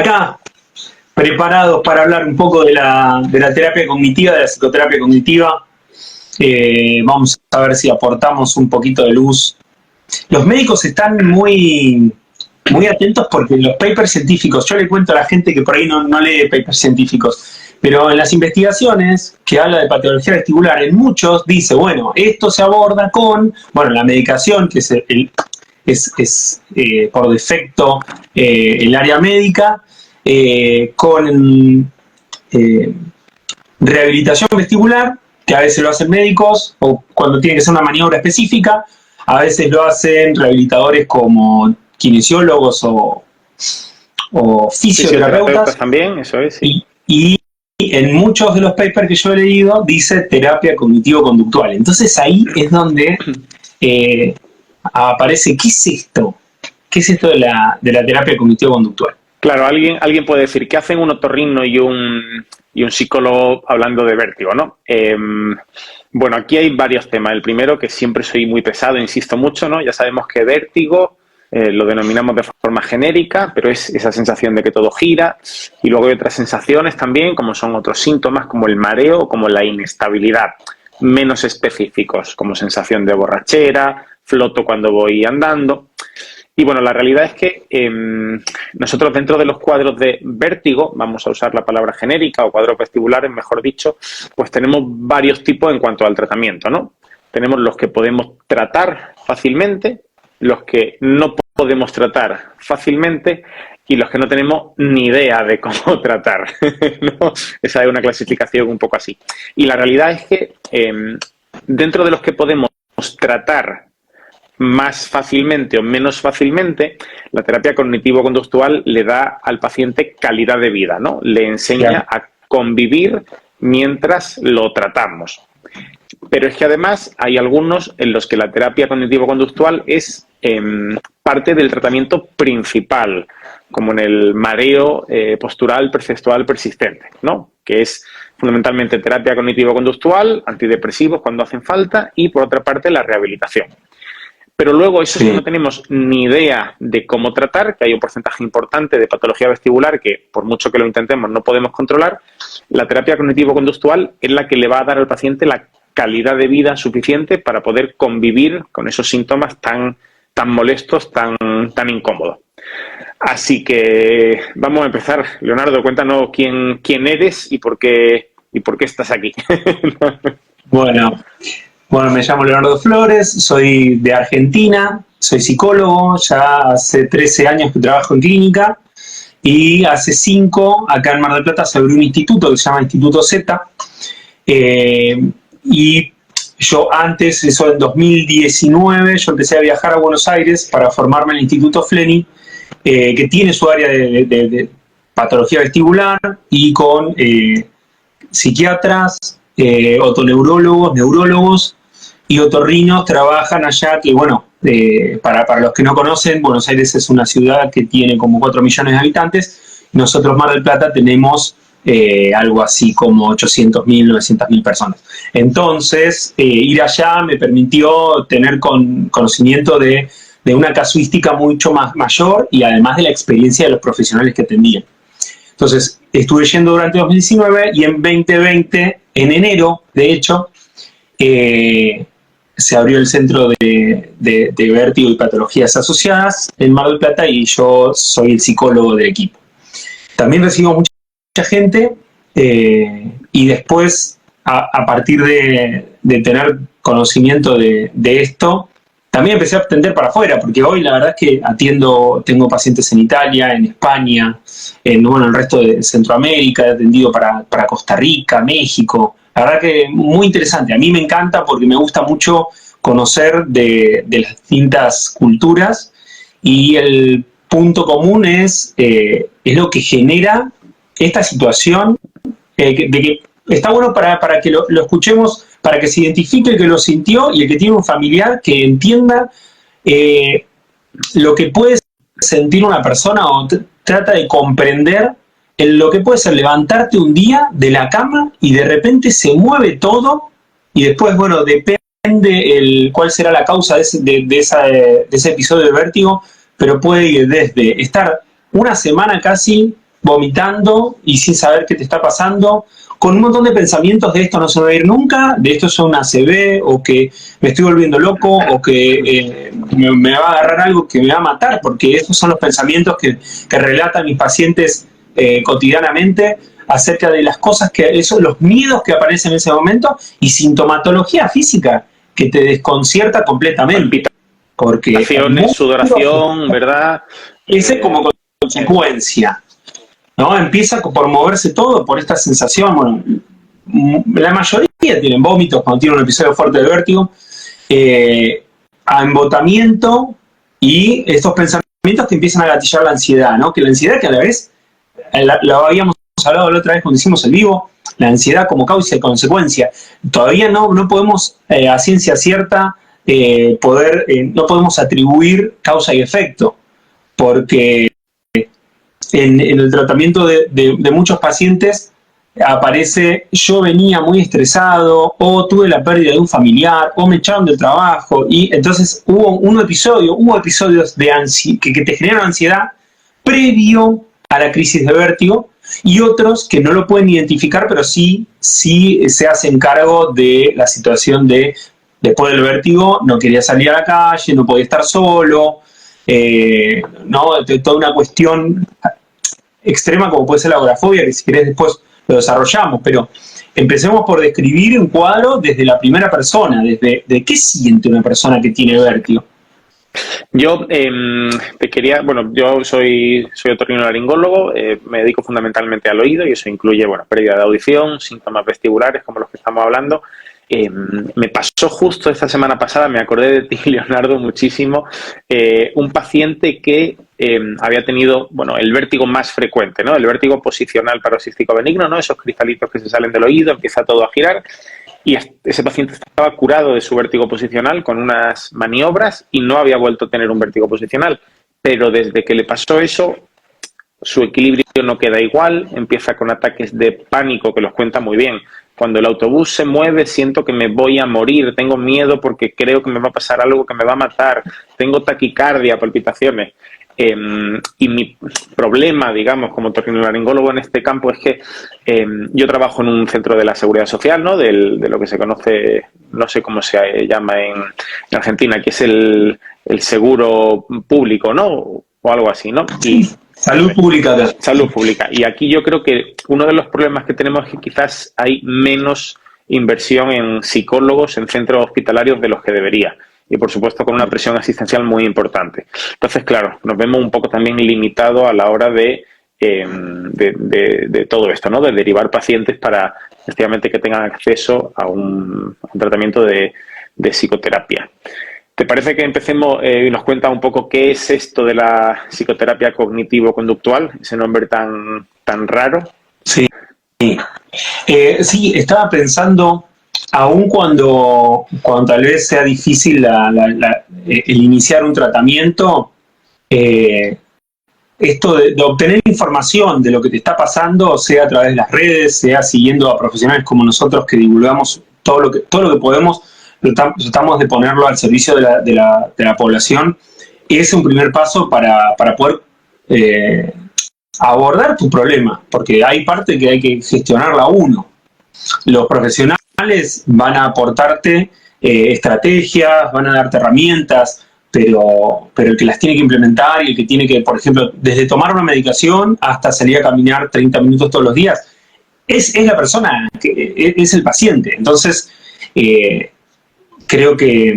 Acá, preparados para hablar un poco de la terapia cognitiva, de la psicoterapia cognitiva. Vamos a ver si aportamos un poquito de luz. Los médicos están muy atentos porque los papers científicos, yo le cuento a la gente que por ahí no lee papers científicos, pero en las investigaciones que habla de patología vestibular, en muchos dice, bueno, esto se aborda con, bueno, la medicación, que es por defecto el área médica, con rehabilitación vestibular, que a veces lo hacen médicos, o cuando tiene que ser una maniobra específica, a veces lo hacen rehabilitadores como kinesiólogos o fisioterapeutas también, eso es. Sí. Y en muchos de los papers que yo he leído dice terapia cognitivo-conductual. Entonces ahí es donde aparece, ¿qué es esto? ¿Qué es esto de la terapia cognitivo-conductual? Claro, alguien puede decir, ¿qué hacen un otorrino y un psicólogo hablando de vértigo, no? Bueno, aquí hay varios temas. El primero, que siempre soy muy pesado, insisto mucho, ¿no? Ya sabemos que vértigo lo denominamos de forma genérica, pero es esa sensación de que todo gira. Y luego hay otras sensaciones también, como son otros síntomas, como el mareo o como la inestabilidad, menos específicos, como sensación de borrachera, floto cuando voy andando. Y bueno, la realidad es que nosotros dentro de los cuadros de vértigo, vamos a usar la palabra genérica o cuadros vestibulares, mejor dicho, pues tenemos varios tipos en cuanto al tratamiento, ¿no? Tenemos los que podemos tratar fácilmente, los que no podemos tratar fácilmente y los que no tenemos ni idea de cómo tratar, ¿no? Esa es una clasificación un poco así. Y la realidad es que dentro de los que podemos tratar más fácilmente o menos fácilmente, la terapia cognitivo-conductual le da al paciente calidad de vida, ¿no? Le enseña a convivir mientras lo tratamos. Pero es que además hay algunos en los que la terapia cognitivo-conductual es parte del tratamiento principal, como en el mareo postural perceptual persistente, ¿no? Que es fundamentalmente terapia cognitivo-conductual, antidepresivos cuando hacen falta y, por otra parte, la rehabilitación. Pero luego, eso sí, no tenemos ni idea de cómo tratar, que hay un porcentaje importante de patología vestibular que, por mucho que lo intentemos, no podemos controlar. La terapia cognitivo-conductual es la que le va a dar al paciente la calidad de vida suficiente para poder convivir con esos síntomas tan molestos, tan incómodos. Así que vamos a empezar. Leonardo, cuéntanos quién eres y por qué estás aquí. Bueno, me llamo Leonardo Flores, soy de Argentina, soy psicólogo, ya hace 13 años que trabajo en clínica y hace 5 acá en Mar del Plata se abrió un instituto que se llama Instituto Z. Y yo antes, eso en 2019, yo empecé a viajar a Buenos Aires para formarme en el Instituto Fleni, que tiene su área de patología vestibular y con psiquiatras, otoneurólogos, neurólogos y otorrinos trabajan allá, que bueno, para los que no conocen, Buenos Aires es una ciudad que tiene como 4 millones de habitantes. Nosotros, Mar del Plata, tenemos algo así como 800.000, 900.000 personas. Entonces, ir allá me permitió tener conocimiento de una casuística mucho más mayor y además de la experiencia de los profesionales que atendían. Entonces, estuve yendo durante 2019 y en 2020, en enero, de hecho, se abrió el Centro de Vértigo y Patologías Asociadas en Mar del Plata y yo soy el psicólogo del equipo. También recibo mucha gente y después, a partir de tener conocimiento de esto, también empecé a atender para afuera, porque hoy la verdad es que tengo pacientes en Italia, en España, en el resto de Centroamérica, he atendido para Costa Rica, México. La verdad que muy interesante. A mí me encanta porque me gusta mucho conocer de las distintas culturas y el punto común es lo que genera esta situación, de que está bueno para que lo escuchemos, para que se identifique el que lo sintió y el que tiene un familiar que entienda lo que puede sentir una persona o trata de comprender lo que puede ser levantarte un día de la cama y de repente se mueve todo y después, bueno, depende cuál será la causa de ese episodio de vértigo, pero puede ir desde estar una semana casi vomitando y sin saber qué te está pasando, con un montón de pensamientos de esto no se va a ir nunca, de esto es una ACV, o que me estoy volviendo loco, o que me va a agarrar algo que me va a matar, porque esos son los pensamientos que relatan mis pacientes cotidianamente acerca de las cosas los miedos que aparecen en ese momento y sintomatología física que te desconcierta completamente. Porque sudoración, ¿verdad? Ese como consecuencia, ¿no? Empieza por moverse todo, por esta sensación. Bueno, la mayoría tienen vómitos cuando tienen un episodio fuerte de vértigo, a embotamiento y estos pensamientos que empiezan a gatillar la ansiedad, ¿no? Que la ansiedad, que a la vez, lo habíamos hablado la otra vez cuando hicimos el vivo, la ansiedad como causa y consecuencia. Todavía no podemos a ciencia cierta no podemos atribuir causa y efecto, porque en el tratamiento de muchos pacientes aparece: yo venía muy estresado, o tuve la pérdida de un familiar, o me echaron del trabajo, y entonces hubo episodios que te generan ansiedad previo a la crisis de vértigo, y otros que no lo pueden identificar, pero sí se hacen cargo de la situación de después del vértigo no quería salir a la calle, no podía estar solo, ¿no? Toda una cuestión extrema como puede ser la agorafobia, que si querés después lo desarrollamos, pero empecemos por describir un cuadro desde la primera persona, desde de qué siente una persona que tiene vértigo. Yo yo soy otorrinolaringólogo, me dedico fundamentalmente al oído y eso incluye, pérdida de audición, síntomas vestibulares como los que estamos hablando. Me pasó justo esta semana pasada, me acordé de ti, Leonardo, muchísimo, un paciente que había tenido, el vértigo más frecuente, ¿no? El vértigo posicional paroxístico benigno, ¿no? Esos cristalitos que se salen del oído, empieza todo a girar, y ese paciente estaba curado de su vértigo posicional con unas maniobras y no había vuelto a tener un vértigo posicional. Pero desde que le pasó eso, su equilibrio no queda igual, empieza con ataques de pánico, que los cuenta muy bien. Cuando el autobús se mueve siento que me voy a morir, tengo miedo porque creo que me va a pasar algo que me va a matar, tengo taquicardia, palpitaciones. Y mi problema, digamos, como otorrinolaringólogo en este campo es que yo trabajo en un centro de la seguridad social, ¿no? De lo que se conoce, no sé cómo se llama en Argentina, que es el seguro público, ¿no? O algo así, ¿no? Y Salud pública. Salud pública. Y aquí yo creo que uno de los problemas que tenemos es que quizás hay menos inversión en psicólogos en centros hospitalarios de los que debería. Y, por supuesto, con una presión asistencial muy importante. Entonces, claro, nos vemos un poco también limitados a la hora de todo esto, ¿no? De derivar pacientes para, efectivamente, que tengan acceso a un tratamiento de psicoterapia. ¿Te parece que empecemos y nos cuenta un poco qué es esto de la psicoterapia cognitivo-conductual, ese nombre tan raro? Sí, sí, estaba pensando, aun cuando tal vez sea difícil el iniciar un tratamiento, esto de obtener información de lo que te está pasando, sea a través de las redes, sea siguiendo a profesionales como nosotros que divulgamos todo lo que podemos, tratamos de ponerlo al servicio de la población, es un primer paso para poder abordar tu problema, porque hay parte que hay que gestionarla uno. Los profesionales van a aportarte estrategias, van a darte herramientas, pero el que las tiene que implementar y el que tiene que, por ejemplo, desde tomar una medicación hasta salir a caminar 30 minutos todos los días, es la persona, es el paciente. Entonces, creo que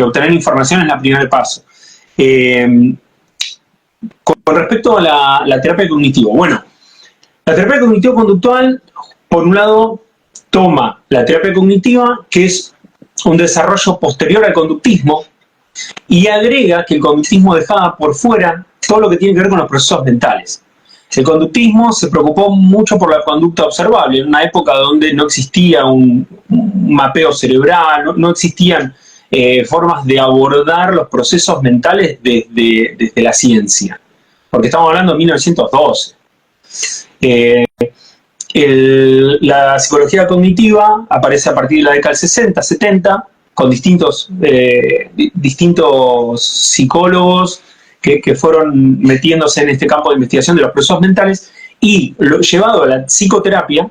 obtener información es el primer paso. Con respecto a la terapia cognitiva, bueno, la terapia cognitivo-conductual, por un lado, toma la terapia cognitiva, que es un desarrollo posterior al conductismo, y agrega que el conductismo dejaba por fuera todo lo que tiene que ver con los procesos mentales. El conductismo se preocupó mucho por la conducta observable, en una época donde no existía un mapeo cerebral, no existían formas de abordar los procesos mentales desde la ciencia, porque estamos hablando de 1912. La psicología cognitiva aparece a partir de la década del 60, 70, con distintos psicólogos que fueron metiéndose en este campo de investigación de los procesos mentales y llevado a la psicoterapia,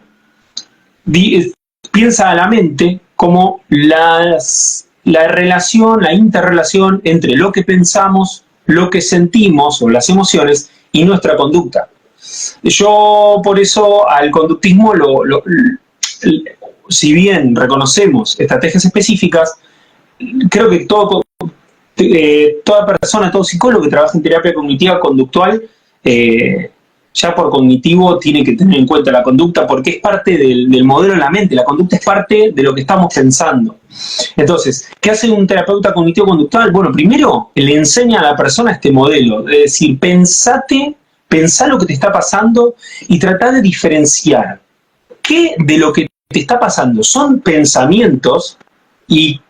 piensa a la mente como la relación, la interrelación entre lo que pensamos, lo que sentimos o las emociones y nuestra conducta. Yo por eso al conductismo, si bien reconocemos estrategias específicas, creo que toda persona, todo psicólogo que trabaja en terapia cognitiva conductual, ya por cognitivo tiene que tener en cuenta la conducta porque es parte del modelo de la mente. La conducta es parte de lo que estamos pensando. Entonces, ¿qué hace un terapeuta cognitivo-conductual? Bueno, primero le enseña a la persona este modelo, es decir, pensá lo que te está pasando y tratá de diferenciar qué de lo que te está pasando son pensamientos y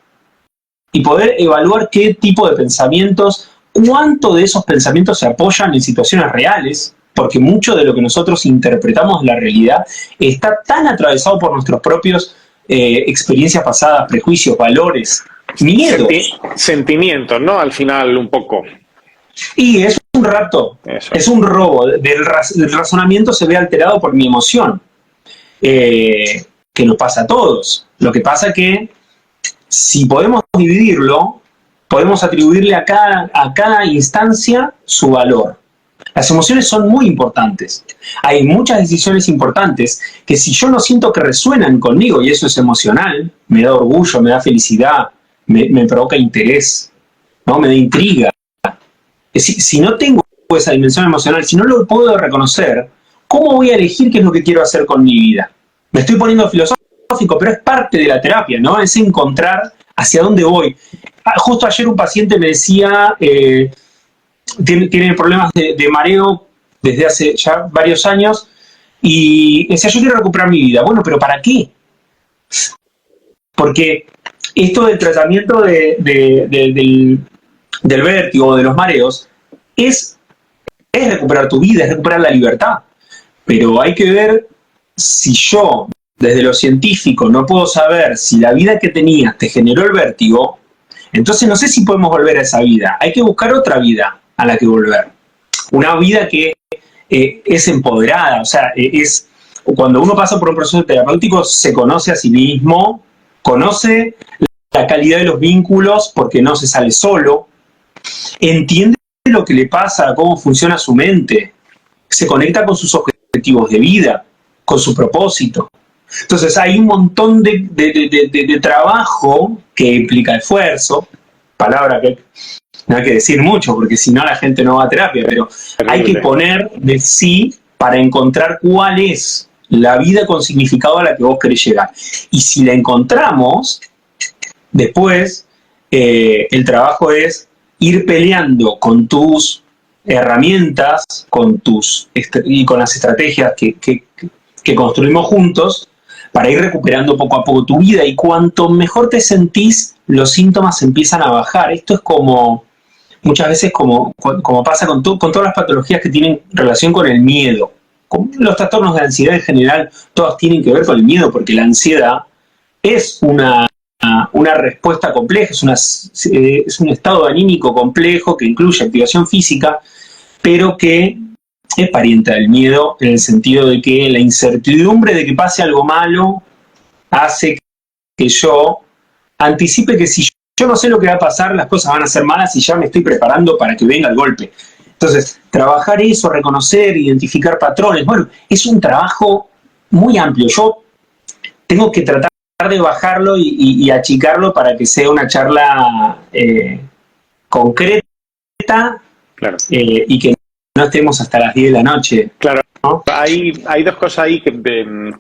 poder evaluar qué tipo de pensamientos, cuánto de esos pensamientos se apoyan en situaciones reales, porque mucho de lo que nosotros interpretamos de la realidad está tan atravesado por nuestros propios experiencias pasadas, prejuicios, valores, miedos. Sentimientos, ¿no? Al final, un poco. Y es un rato, es un robo. El razonamiento se ve alterado por mi emoción, que nos pasa a todos. Lo que pasa que si podemos dividirlo, podemos atribuirle a cada instancia su valor. Las emociones son muy importantes. Hay muchas decisiones importantes que si yo no siento que resuenan conmigo, y eso es emocional, me da orgullo, me da felicidad, me provoca interés, ¿no? Me da intriga. Si no tengo esa dimensión emocional, si no lo puedo reconocer, ¿cómo voy a elegir qué es lo que quiero hacer con mi vida? Me estoy poniendo filosófico, pero es parte de la terapia, ¿no? Es encontrar hacia dónde voy. Justo ayer un paciente me decía... tiene problemas de mareo desde hace ya varios años y decía, yo quiero recuperar mi vida. Bueno, pero ¿para qué? Porque esto del tratamiento del vértigo o de los mareos es recuperar tu vida, es recuperar la libertad. Pero hay que ver si yo, desde lo científico, no puedo saber si la vida que tenías te generó el vértigo, entonces no sé si podemos volver a esa vida. Hay que buscar otra vida a la que volver. Una vida que es empoderada, o sea, es cuando uno pasa por un proceso terapéutico se conoce a sí mismo, conoce la calidad de los vínculos porque no se sale solo, entiende lo que le pasa, cómo funciona su mente, se conecta con sus objetivos de vida, con su propósito. Entonces hay un montón de trabajo que implica esfuerzo, palabra que no hay que decir mucho porque si no la gente no va a terapia, pero hay que poner de sí para encontrar cuál es la vida con significado a la que vos querés llegar. Y si la encontramos, después el trabajo es ir peleando con tus herramientas, y con las estrategias que construimos juntos para ir recuperando poco a poco tu vida, y cuanto mejor te sentís, los síntomas empiezan a bajar. Esto es como, muchas veces como pasa con todas las patologías que tienen relación con el miedo. Con los trastornos de ansiedad en general, todos tienen que ver con el miedo, porque la ansiedad es una respuesta compleja, es un estado anímico complejo que incluye activación física, pero que es pariente del miedo en el sentido de que la incertidumbre de que pase algo malo hace que yo anticipe que si yo no sé lo que va a pasar, las cosas van a ser malas y ya me estoy preparando para que venga el golpe. Entonces, trabajar eso, reconocer, identificar patrones, bueno, es un trabajo muy amplio. Yo tengo que tratar de bajarlo y achicarlo para que sea una charla concreta, claro. Y que no estemos hasta las 10 de la noche. Claro. ¿No? Hay dos cosas ahí que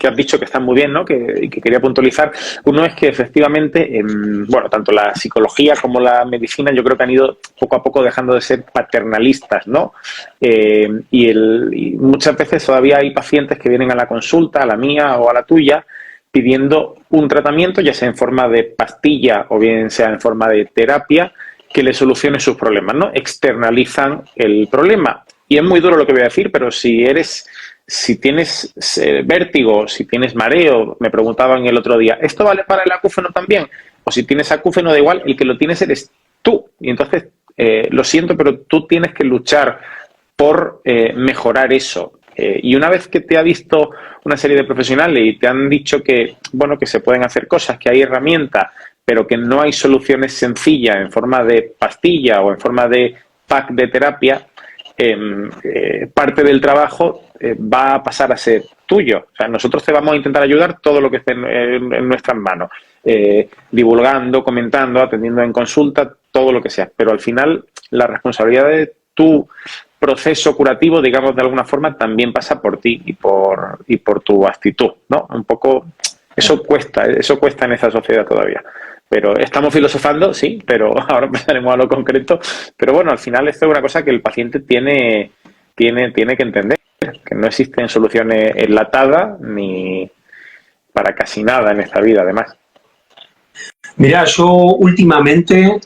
has dicho que están muy bien, ¿no? Que quería puntualizar. Uno es que efectivamente, bueno, tanto la psicología como la medicina yo creo que han ido poco a poco dejando de ser paternalistas, ¿no? Y muchas veces todavía hay pacientes que vienen a la consulta, a la mía o a la tuya, pidiendo un tratamiento, ya sea en forma de pastilla o bien sea en forma de terapia, que le solucione sus problemas, ¿no? Externalizan el problema. Y es muy duro lo que voy a decir, pero si tienes vértigo, si tienes mareo, me preguntaban el otro día, ¿esto vale para el acúfeno también? O si tienes acúfeno, da igual, el que lo tienes eres tú. Y entonces lo siento, pero tú tienes que luchar por mejorar eso. Y una vez que te ha visto una serie de profesionales y te han dicho que, bueno, que se pueden hacer cosas, que hay herramientas, pero que no hay soluciones sencillas en forma de pastilla o en forma de pack de terapia, parte del trabajo va a pasar a ser tuyo. O sea, nosotros te vamos a intentar ayudar todo lo que esté en nuestras manos, divulgando, comentando, atendiendo en consulta, todo lo que sea. Pero al final la responsabilidad de tu proceso curativo, digamos de alguna forma, también pasa por ti y por tu actitud, ¿no? Un poco, eso cuesta en esta sociedad todavía. Pero estamos filosofando, sí, pero ahora pasaremos a lo concreto. Pero bueno, al final esto es una cosa que el paciente tiene que entender, que no existen soluciones enlatadas ni para casi nada en esta vida, además. Mirá, yo últimamente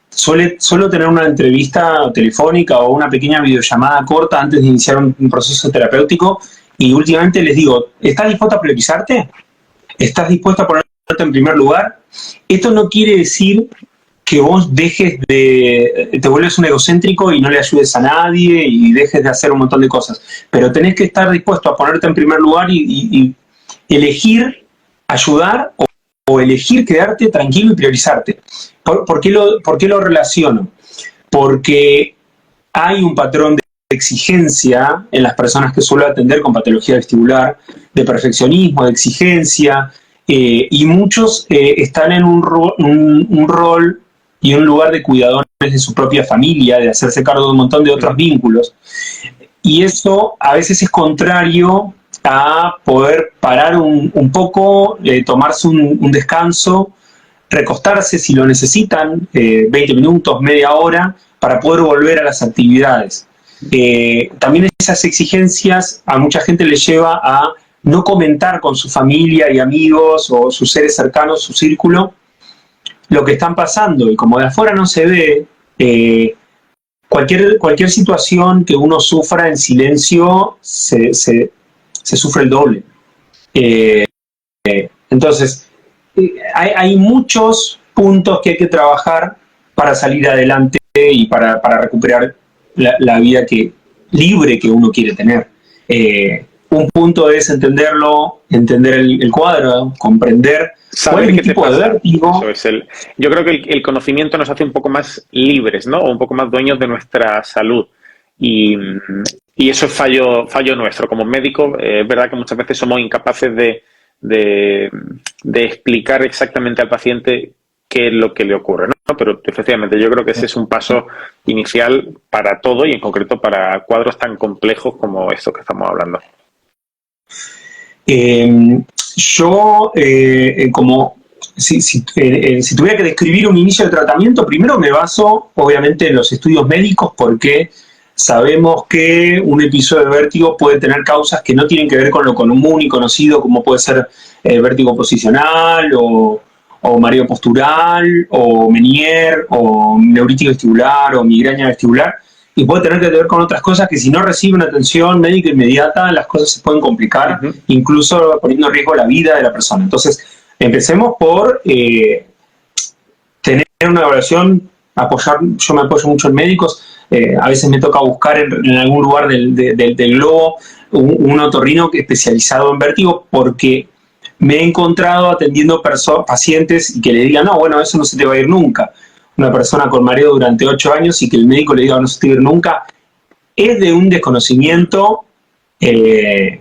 suelo tener una entrevista telefónica o una pequeña videollamada corta antes de iniciar un proceso terapéutico y últimamente les digo, ¿estás dispuesto a priorizarte? ¿Estás dispuesto a ponerte en primer lugar? Esto no quiere decir que vos te vuelves un egocéntrico y no le ayudes a nadie y dejes de hacer un montón de cosas, pero tenés que estar dispuesto a ponerte en primer lugar y elegir ayudar o elegir quedarte tranquilo y priorizarte. ¿Por qué lo relaciono? Porque hay un patrón de exigencia en las personas que suelo atender con patología vestibular, de perfeccionismo, de exigencia, y muchos están en un rol y un lugar de cuidadores de su propia familia, de hacerse cargo de un montón de otros vínculos. Y eso a veces es contrario a poder parar un poco, tomarse un descanso, recostarse si lo necesitan, 20 minutos, media hora, para poder volver a las actividades. También esas exigencias a mucha gente le lleva a no comentar con su familia y amigos o sus seres cercanos, su círculo, lo que están pasando. Y como de afuera no se ve, cualquier situación que uno sufra en silencio se sufre el doble. Entonces, hay muchos puntos que hay que trabajar para salir adelante y para recuperar la vida libre que uno quiere tener. Un punto es entender el cuadro, comprender cuál es el tipo de vértigo. Yo creo que el conocimiento nos hace un poco más libres, ¿no? O un poco más dueños de nuestra salud. Y eso es fallo nuestro. Como médicos, es verdad que muchas veces somos incapaces de explicar exactamente al paciente qué es lo que le ocurre, ¿no? Pero efectivamente yo creo que ese es un paso inicial para todo y en concreto para cuadros tan complejos como estos que estamos hablando. Si tuviera que describir un inicio de tratamiento, primero me baso obviamente en los estudios médicos porque sabemos que un episodio de vértigo puede tener causas que no tienen que ver con lo común y conocido, como puede ser vértigo posicional o mareo postural o Meniere o neuritis vestibular o migraña vestibular, y puede tener que ver con otras cosas que si no recibe una atención médica inmediata las cosas se pueden complicar, incluso poniendo en riesgo la vida de la persona. Entonces, empecemos por tener una evaluación, yo me apoyo mucho en médicos, a veces me toca buscar en algún lugar del globo un otorrino especializado en vértigo porque me he encontrado atendiendo pacientes y que le digan, no, bueno, eso no se te va a ir nunca. Una persona con mareo durante 8 años y que el médico le diga, no se te va a ir nunca, es de un desconocimiento que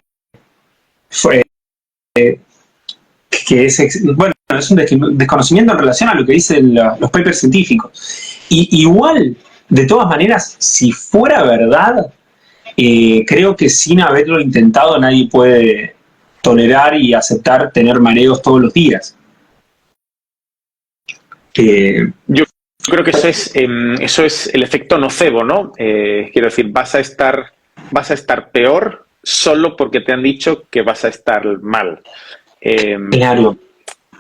es un desconocimiento en relación a lo que dicen los papers científicos. Y igual, de todas maneras, si fuera verdad, creo que sin haberlo intentado nadie puede tolerar y aceptar tener mareos todos los días. Yo creo que eso es el efecto nocebo, ¿no? Quiero decir, vas a estar peor solo porque te han dicho que vas a estar mal. Claro.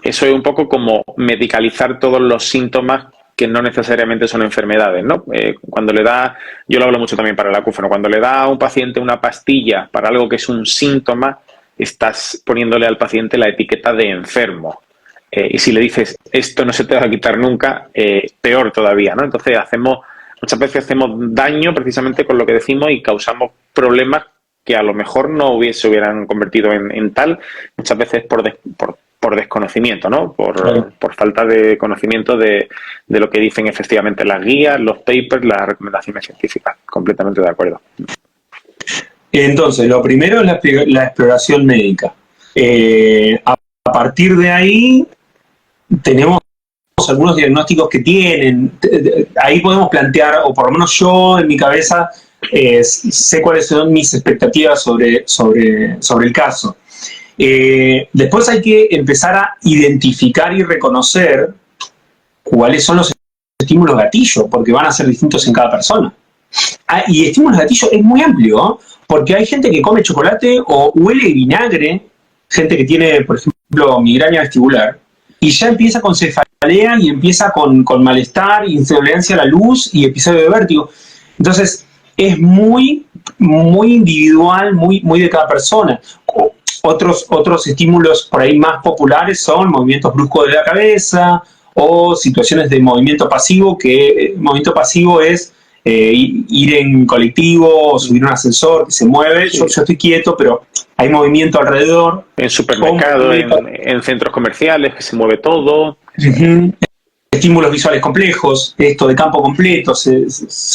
Eso es un poco como medicalizar todos los síntomas que no necesariamente son enfermedades, ¿no? Cuando yo lo hablo mucho también para el acúfeno, cuando le da a un paciente una pastilla para algo que es un síntoma, estás poniéndole al paciente la etiqueta de enfermo. Y si le dices, esto no se te va a quitar nunca, peor todavía, ¿no? Entonces muchas veces hacemos daño precisamente con lo que decimos y causamos problemas que a lo mejor no se hubieran convertido en tal, muchas veces por desconocimiento, ¿no? Por falta de conocimiento de lo que dicen efectivamente las guías, los papers, las recomendaciones científicas. Completamente de acuerdo. Entonces, lo primero es la exploración médica. A partir de ahí, tenemos algunos diagnósticos que tienen. Ahí podemos plantear, o por lo menos yo en mi cabeza, sé cuáles son mis expectativas sobre el caso. Después hay que empezar a identificar y reconocer cuáles son los estímulos gatillo, porque van a ser distintos en cada persona. Y estímulos gatillo es muy amplio, ¿no? Porque hay gente que come chocolate o huele vinagre, gente que tiene, por ejemplo, migraña vestibular, y ya empieza con cefalea y empieza con malestar, intolerancia a la luz y episodio de vértigo. Entonces, es muy individual, muy de cada persona. Otros estímulos por ahí más populares son movimientos bruscos de la cabeza o situaciones de movimiento pasivo, que movimiento pasivo es ir en colectivo o subir un ascensor que se mueve. Sí. Yo estoy quieto, pero hay movimiento alrededor. En supermercados, en centros comerciales, que se mueve todo. Uh-huh. Estímulos visuales complejos, esto de campo completo, se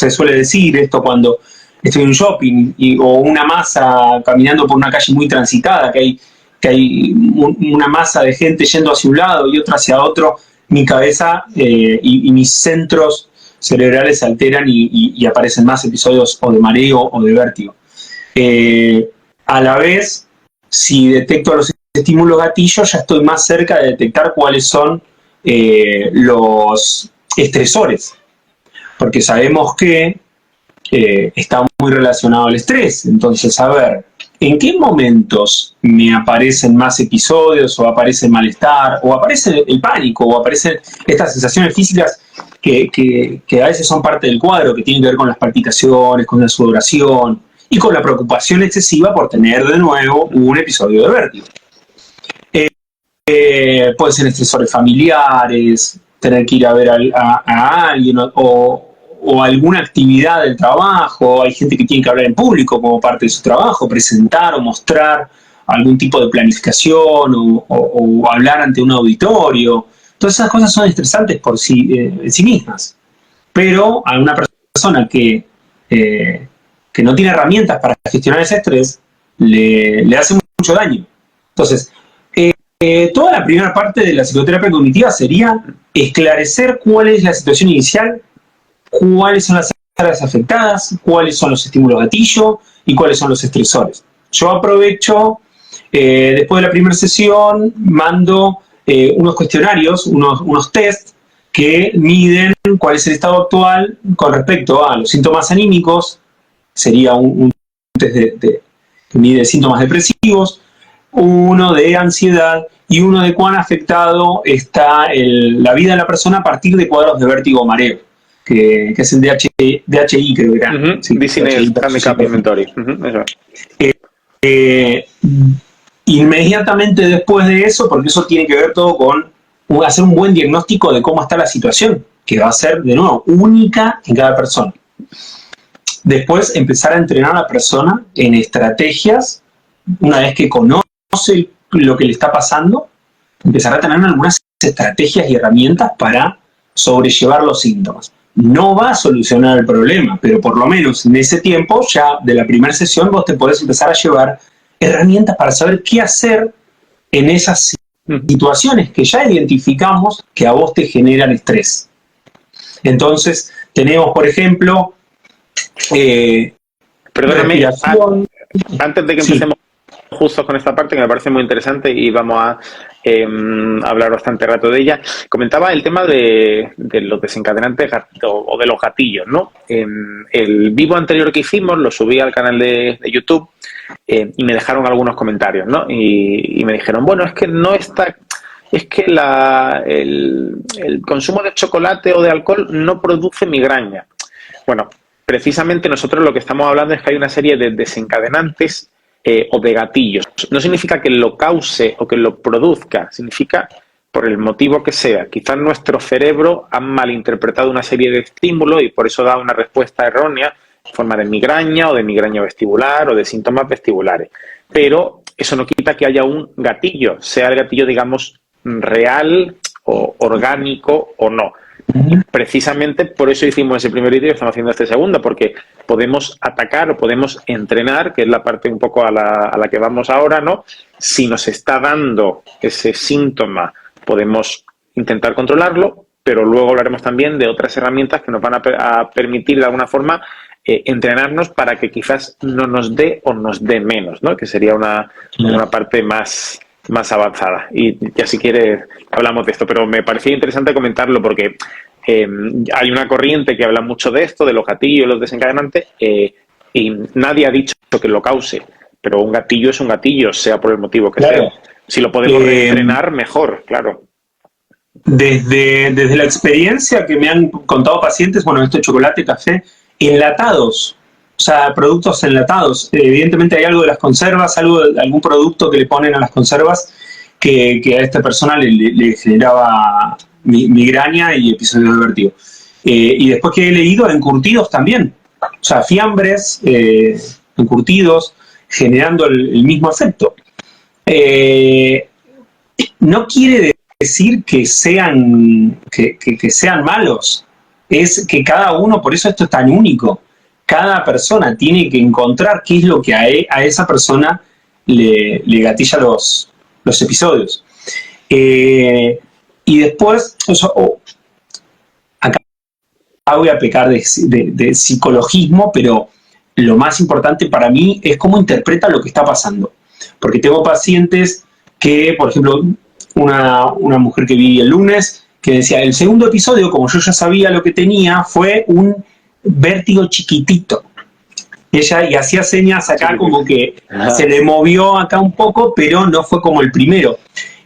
suele decir esto cuando estoy en un shopping o una masa caminando por una calle muy transitada, que hay una masa de gente yendo hacia un lado y otra hacia otro. Mi cabeza y mis centros cerebrales se alteran y aparecen más episodios o de mareo o de vértigo. A la vez, si detecto los estímulos gatillos, ya estoy más cerca de detectar cuáles son los estresores, porque sabemos que está muy relacionado al estrés. Entonces, a ver, ¿en qué momentos me aparecen más episodios o aparece el malestar o aparece el pánico o aparecen estas sensaciones físicas que a veces son parte del cuadro, que tienen que ver con las palpitaciones, con la sudoración y con la preocupación excesiva por tener de nuevo un episodio de vértigo? Pueden ser estresores familiares, tener que ir a ver a alguien o alguna actividad del trabajo. Hay gente que tiene que hablar en público como parte de su trabajo, presentar o mostrar algún tipo de planificación o hablar ante un auditorio. Todas esas cosas son estresantes por en sí mismas. Pero a una persona que no tiene herramientas para gestionar ese estrés, le hace mucho daño. Entonces, toda la primera parte de la psicoterapia cognitiva sería esclarecer cuál es la situación inicial, cuáles son las áreas afectadas, cuáles son los estímulos gatillo y cuáles son los estresores. Yo aprovecho, después de la primera sesión, mando unos cuestionarios, unos test que miden cuál es el estado actual con respecto a los síntomas anímicos. Sería un test que mide síntomas depresivos, uno de ansiedad y uno de cuán afectado está la vida de la persona a partir de cuadros de vértigo o mareo, que es el DHI, creo que era. Uh-huh. Sí, Business Handicap Inventory. Uh-huh. Inmediatamente después de eso, porque eso tiene que ver todo con hacer un buen diagnóstico de cómo está la situación, que va a ser, de nuevo, única en cada persona. Después, empezar a entrenar a la persona en estrategias, una vez que conoce lo que le está pasando, empezar a tener algunas estrategias y herramientas para sobrellevar los síntomas. No va a solucionar el problema, pero por lo menos en ese tiempo, ya de la primera sesión, vos te podés empezar a llevar herramientas para saber qué hacer en esas situaciones que ya identificamos que a vos te generan estrés. Entonces, tenemos, por ejemplo, perdóname, antes de que empecemos justo con esta parte, que me parece muy interesante y vamos a hablar bastante rato de ella, comentaba el tema de los desencadenantes o de los gatillos, ¿no? El vivo anterior que hicimos lo subí al canal de YouTube y me dejaron algunos comentarios, ¿no? Y me dijeron, bueno, es que no está... Es que el consumo de chocolate o de alcohol no produce migraña. Bueno, precisamente nosotros lo que estamos hablando es que hay una serie de desencadenantes o de gatillos. No significa que lo cause o que lo produzca, significa por el motivo que sea, quizás nuestro cerebro ha malinterpretado una serie de estímulos y por eso da una respuesta errónea en forma de migraña o de migraña vestibular o de síntomas vestibulares. Pero eso no quita que haya un gatillo, sea el gatillo, digamos, real o orgánico o no. Precisamente por eso hicimos ese primer vídeo y estamos haciendo este segundo, porque podemos atacar o podemos entrenar, que es la parte un poco a la que vamos ahora, ¿no? Si nos está dando ese síntoma, podemos intentar controlarlo, pero luego hablaremos también de otras herramientas que nos van a permitir de alguna forma entrenarnos para que quizás no nos dé o nos dé menos, ¿no? Que sería una parte más avanzada. Y ya si quieres hablamos de esto, pero me parecía interesante comentarlo porque hay una corriente que habla mucho de esto, de los gatillos, los desencadenantes, y nadie ha dicho que lo cause, pero un gatillo es un gatillo, sea por el motivo que sea. Si lo podemos reentrenar, mejor, claro. Desde la experiencia que me han contado pacientes, bueno, esto de chocolate, café, enlatados, o sea, productos enlatados. Evidentemente hay algo de las conservas, algún producto que le ponen a las conservas que a esta persona le generaba migraña y episodios de vértigo. Y después que he leído, encurtidos también. O sea, fiambres, encurtidos, generando el mismo efecto. No quiere decir que sean malos. Es que cada uno, por eso esto es tan único. Cada persona tiene que encontrar qué es lo que a esa persona le gatilla los episodios. Y después, acá voy a pecar de psicologismo, pero lo más importante para mí es cómo interpreta lo que está pasando. Porque tengo pacientes que, por ejemplo, una mujer que vi el lunes, que decía, el segundo episodio, como yo ya sabía lo que tenía, fue un vértigo chiquitito. Ella y hacía señas acá como que se le movió acá un poco, pero no fue como el primero.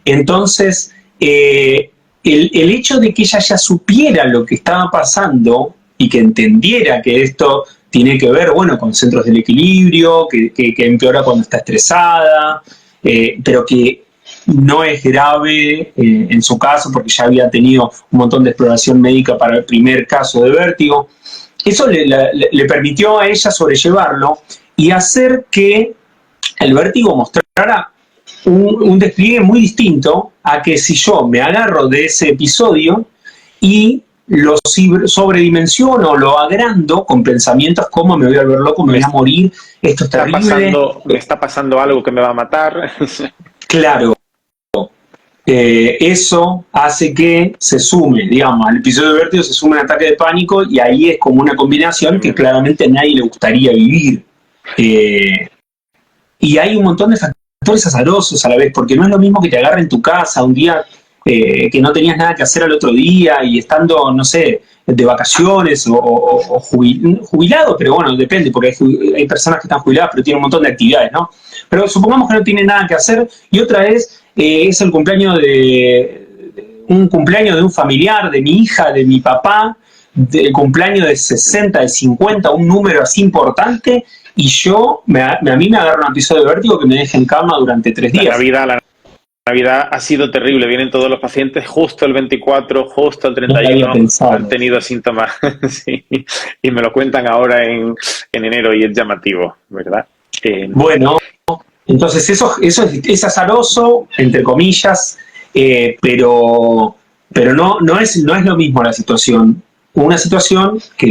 Entonces, el hecho de que ella ya supiera lo que estaba pasando y que entendiera que esto tiene que ver, bueno, con centros del equilibrio, que empeora cuando está estresada, pero que no es grave en su caso porque ya había tenido un montón de exploración médica para el primer caso de vértigo. Eso le permitió a ella sobrellevarlo y hacer que el vértigo mostrara un despliegue muy distinto a que si yo me agarro de ese episodio y lo sobredimensiono, lo agrando con pensamientos como me voy a volver loco, me voy a morir, esto es terrible. Me está pasando algo que me va a matar. Claro. Eso hace que se sume, digamos, al episodio de vértigo se sume un ataque de pánico y ahí es como una combinación que claramente a nadie le gustaría vivir. Y hay un montón de factores azarosos a la vez, porque no es lo mismo que te agarre en tu casa un día que no tenías nada que hacer al otro día y estando, no sé, de vacaciones o jubilado, pero bueno, depende, porque hay personas que están jubiladas pero tienen un montón de actividades, ¿no? Pero supongamos que no tienen nada que hacer y otra es el cumpleaños de un familiar, de mi hija, de mi papá, del cumpleaños de 60, de 50, un número así importante, y a mí me agarra un episodio de vértigo que me deja en cama durante 3 días. La Navidad ha sido terrible, vienen todos los pacientes justo el 24, justo el 31, han tenido síntomas, sí, y me lo cuentan ahora en enero y es llamativo, ¿verdad? Bueno, entonces eso es azaroso, entre comillas, pero no es lo mismo la situación. Una situación que